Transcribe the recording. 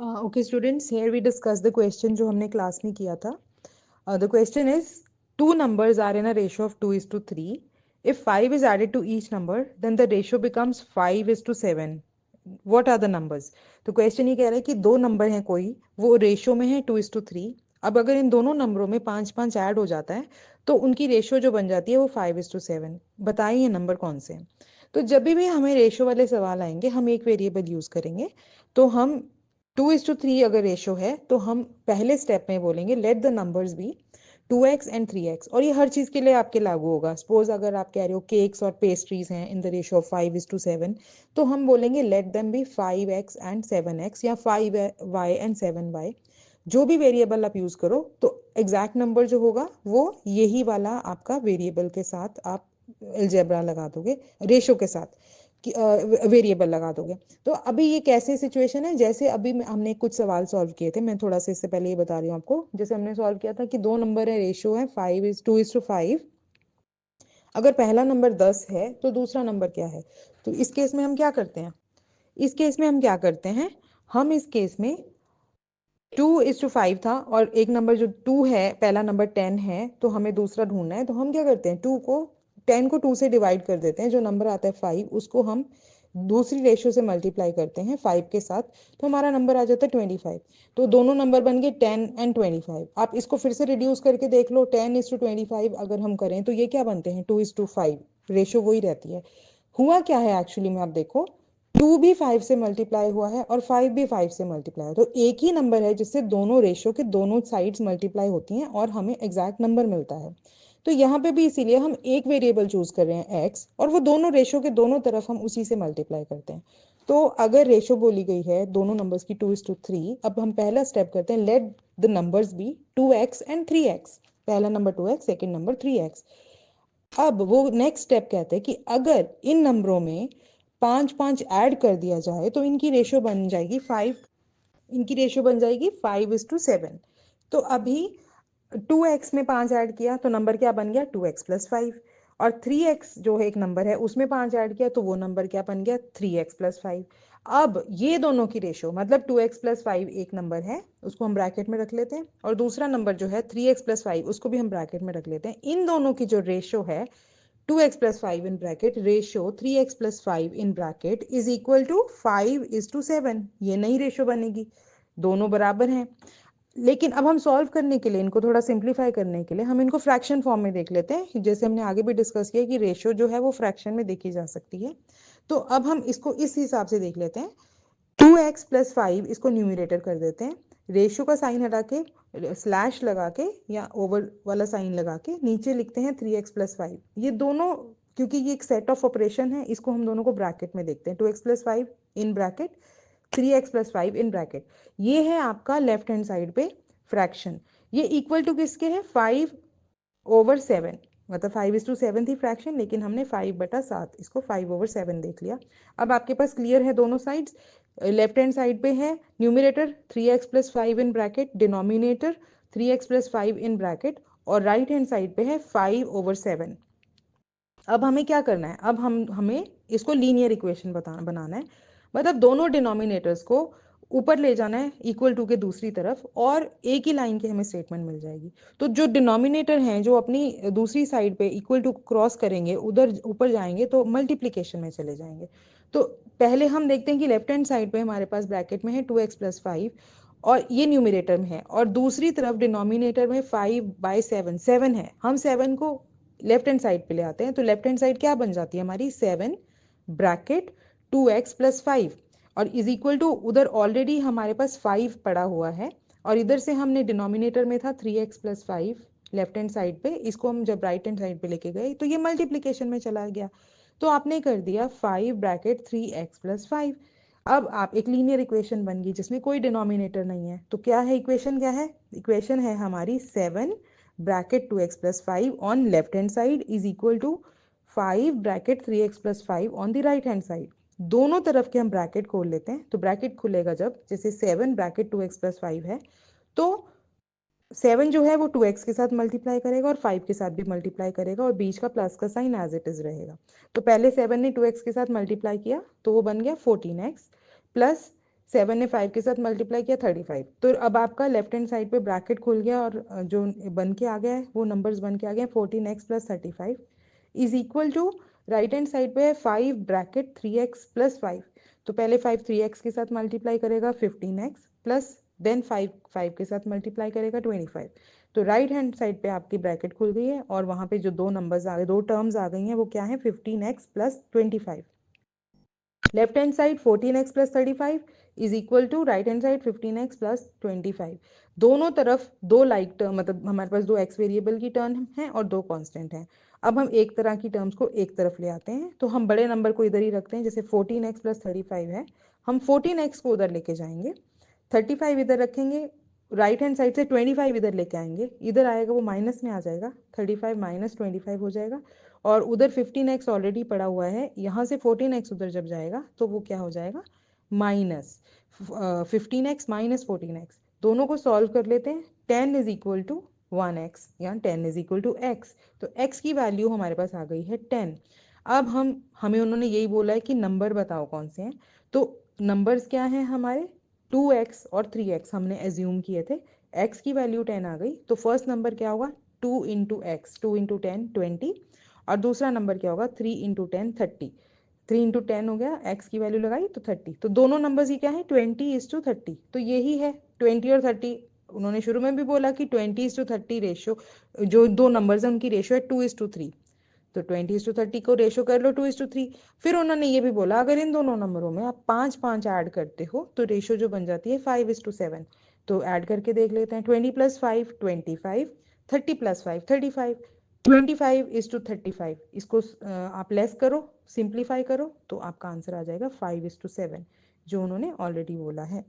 Okay, students, here we discuss the question जो हमने class में किया था. The question is, two numbers are in a ratio of 2:3. If 5 is added to each number, then the ratio becomes 5:7. What are the numbers? तो question ये कह रहा है कि दो नंबर हैं कोई, वो रेशियो में है 2:3. अब अगर इन दोनों नंबरों में 5 ऐड हो जाता है तो उनकी रेशियो जो बन जाती है वो 5:7. बताइए नंबर कौन से हैं. तो जब भी हमें रेशियो वाले सवाल आएंगे हम एक वेरिएबल यूज करेंगे. तो हम 2:3 अगर रेशो है तो हम पहले स्टेप में बोलेंगे let the numbers be 2x and 3x. और ये हर चीज़ के लिए आपके लागू होगा. सपोज अगर आप कह रहे हो केक्स और पेस्ट्रीज हैं इन द रेशो ऑफ 5:7 तो हम बोलेंगे let them be 5x and 7x या 5y एंड 7y. जो भी वेरिएबल आप यूज करो तो एग्जैक्ट नंबर जो होगा वो यही वाला आपका वेरिएबल के साथ आप अलजेब्रा लगा दोगे, रेशो के साथ वेरिएबल लगा दोगे. तो अभी ये कैसे सिचुएशन है, जैसे अभी हमने कुछ सवाल सॉल्व किए थे. मैं थोड़ा सा इससे पहले ये बता रही हूँ आपको. जैसे हमने सॉल्व किया था कि दो नंबर है, रेशियो है 2:5. अगर पहला नंबर 10 है तो दूसरा नंबर क्या है. तो इस केस में हम क्या करते हैं, हम इस केस में 2:5 था और एक नंबर जो 2 है, पहला नंबर 10 है, तो हमें दूसरा ढूंढना है. तो हम क्या करते हैं, 10 को 2 से डिवाइड कर देते हैं. जो नंबर आता है 5 उसको हम दूसरी रेशियो से मल्टीप्लाई करते हैं 5 के साथ, तो हमारा नंबर आ जाता है 25. तो दोनों नंबर बन गए 10 एंड 25. आप इसको फिर से रिड्यूस करके देख लो. 10:25 अगर हम करें तो ये क्या बनते हैं, 2:5. रेशियो वही रहती है. हुआ क्या है एक्चुअली में, आप देखो 2 भी 5 से मल्टीप्लाई हुआ है और 5 भी 5 से मल्टीप्लाई है. तो एक ही नंबर है जिससे दोनों रेशियो के दोनों साइड्स मल्टीप्लाई होती हैं और हमें एग्जैक्ट नंबर मिलता है. तो यहाँ पे भी इसीलिए हम एक वेरिएबल चूज कर रहे हैं x, और वो दोनों रेशियो के दोनों तरफ हम उसी से मल्टीप्लाई करते हैं. तो अगर रेशियो बोली गई है दोनों नंबर्स की 2:3, अब हम पहला स्टेप करते हैं let the numbers be 2x and 3x. पहला number 2x, second number 3x. अब वो नेक्स्ट स्टेप कहते हैं कि अगर इन नंबरों में 5 ऐड कर दिया जाए तो इनकी रेशियो बन जाएगी 5:7. तो अभी 2x में 5 ऐड किया तो नंबर क्या बन गया, 2x+5. और 3x जो है एक नंबर है, उसमें 5 ऐड किया तो वो नंबर क्या बन गया, 3x+5. अब ये दोनों की रेशियो मतलब 2x+5 एक नंबर है, उसको हम ब्रैकेट में रख लेते हैं, और दूसरा नंबर जो है 3x+5 उसको भी हम ब्रैकेट में रख लेते हैं. इन दोनों की जो रेशियो है 2x+5 in bracket ratio 3x+5 in bracket is equal to 5:7. ये नई रेशियो बनेगी, दोनों बराबर हैं. लेकिन अब हम सॉल्व करने के लिए, इनको थोड़ा सिंप्लीफाई करने के लिए हम इनको फ्रैक्शन फॉर्म में देख लेते हैं. जैसे हमने आगे भी डिस्कस किया कि रेशियो जो है वो फ्रैक्शन में देखी जा सकती है. तो अब हम इसको इस हिसाब से देख लेते हैं. 2x+5 इसको न्यूमरेटर कर देते हैं, रेशियो का साइन हटा के स्लैश लगा के या ओवर वाला साइन लगा के नीचे लिखते हैं 3x+5. ये दोनों, क्योंकि ये एक सेट ऑफ ऑपरेशन है, इसको हम दोनों को ब्रैकेट में देखते हैं. 2x+5 in bracket, 3x+5 in bracket. ये है आपका लेफ्ट हैंड साइड पे फ्रैक्शन. ये इक्वल टू किसके है, 5/7. मतलब 5:7 थी फ्रैक्शन, लेकिन हमने 5/7 इसको 5/7 देख लिया. अब आपके पास क्लियर है दोनों साइड्स. लेफ्ट हैंड साइड पे है numerator 3x+5 in bracket, denominator 3x+5 in bracket, और राइट हैंड साइड पे है 5/7. अब हमें क्या करना है, अब हमें इसको लीनियर इक्वेशन बनाना है. मतलब दोनों डिनोमिनेटर्स को ऊपर ले जाना है इक्वल टू के दूसरी तरफ, और एक ही लाइन की हमें स्टेटमेंट मिल जाएगी. तो जो डिनोमिनेटर हैं जो अपनी दूसरी साइड पे इक्वल टू क्रॉस करेंगे, उधर ऊपर जाएंगे तो मल्टीप्लीकेशन में चले जाएंगे. तो पहले हम देखते हैं कि लेफ्ट हैंड साइड पे हमारे पास ब्रैकेट में है 2x+5 और ये न्यूमिनेटर में है, और दूसरी तरफ डिनोमिनेटर में 5/7 7 है. हम 7 को लेफ्ट हैंड साइड पे ले आते हैं, तो लेफ्ट हैंड साइड क्या बन जाती है हमारी, 7 ब्रैकेट 2x+5, और इज इक्वल टू उधर ऑलरेडी हमारे पास 5 पड़ा हुआ है, और इधर से हमने डिनोमिनेटर में था 3x+5 लेफ्ट हैंड साइड पे, इसको हम जब राइट हैंड साइड पे लेके गए तो ये मल्टीप्लीकेशन में चला गया. तो आपने कर दिया 5 ब्रैकेट 3x+5. अब आप एक लीनियर इक्वेशन बन गई जिसमें कोई डिनोमिनेटर नहीं है. तो क्या है इक्वेशन, क्या है इक्वेशन, है हमारी 7 bracket 2x+5 on left hand side is equal to 5 bracket 3x+5 on the right hand side. दोनों तरफ के हम ब्रैकेट खोल लेते हैं. तो ब्रैकेट खुलेगा जब, जैसे 7 ब्रैकेट 2x+5 है, तो 7 जो है वो 2x के साथ मल्टीप्लाई करेगा और 5 के साथ भी मल्टीप्लाई करेगा, और बीच का प्लस का साइन एज इट इज रहेगा. तो पहले 7 ने 2x के साथ मल्टीप्लाई किया तो वो बन गया 14x, प्लस 7 ने 5 के साथ मल्टीप्लाई किया 35। तो अब आपका लेफ्ट हैंड साइड पे ब्रैकेट खुल गया और जो बन के आ गया है वो नंबर्स बन के आ गए 14x plus 35 is equal to right hand side पे है 5 ब्रैकेट 3x प्लस 5। तो पहले 5 3x के साथ मल्टीप्लाई करेगा 15x प्लस देन 5 5 के साथ मल्टीप्लाई करेगा 25। तो राइट हैंड साइड पे आपकी ब्रैकेट खुल गई है और वहां पे जो दो नंबर्स आ गए, दो टर्म्स आ गई हैं, वो क्या है 15x plus 25। Left hand side 14x plus 35 is equal to right hand side 15x plus 25। दोनों तरफ दो लाइक टर्म, मतलब हमारे पास दो x वेरिएबल की टर्म है और दो कांस्टेंट हैं। अब हम एक तरह की टर्म्स को एक तरफ ले आते हैं, तो हम बड़े नंबर को इधर ही रखते हैं। जैसे 14x प्लस 35 है, हम 14x को उधर लेके जाएंगे, 35 इधर रखेंगे, राइट हैंड साइड से 25 इधर लेके आएंगे, इधर आएगा वो माइनस में आ जाएगा, 35 माइनस 25 हो जाएगा। और उधर 15x ऑलरेडी पड़ा हुआ है, यहाँ से 14x उधर जब जाएगा तो वो क्या हो जाएगा, माइनस 15x माइनस 14x। दोनों को सॉल्व कर लेते हैं। 10 इज इक्वल टू 1x या 10 इज इक्वल टू x। तो x की वैल्यू हमारे पास आ गई है 10। अब हमें उन्होंने यही बोला है कि नंबर बताओ कौन से हैं। तो नंबर्स क्या हैं हमारे, 2x और 3x हमने एज्यूम किए थे। x की वैल्यू 10 आ गई, तो फर्स्ट नंबर क्या होगा, 2 इंटू एक्स, 2 इंटू 10 20। और दूसरा नंबर क्या होगा, 3 इंटू 10 30। 3 इंटू 10 हो गया, x की वैल्यू लगाई तो 30। तो दोनों नंबर्स ही क्या है, 20:30। तो यही है 20 और 30। उन्होंने शुरू में भी बोला कि 20:30 रेशियो, जो दो नंबर्स हैं उनकी रेशियो है 2:3। तो 20:30 को रेशो कर लो 2:3। फिर उन्होंने ये भी बोला अगर इन दोनों नंबरों में आप 5 5 ऐड करते हो तो रेशो जो बन जाती है 5:7। तो ऐड करके देख लेते हैं, 20 प्लस 5 25, 30 प्लस 5 35, 25:35। इसको आप लेस करो, सिंप्लीफाई करो, तो आपका आंसर आ जाएगा 5:7, जो उन्होंने ऑलरेडी बोला है।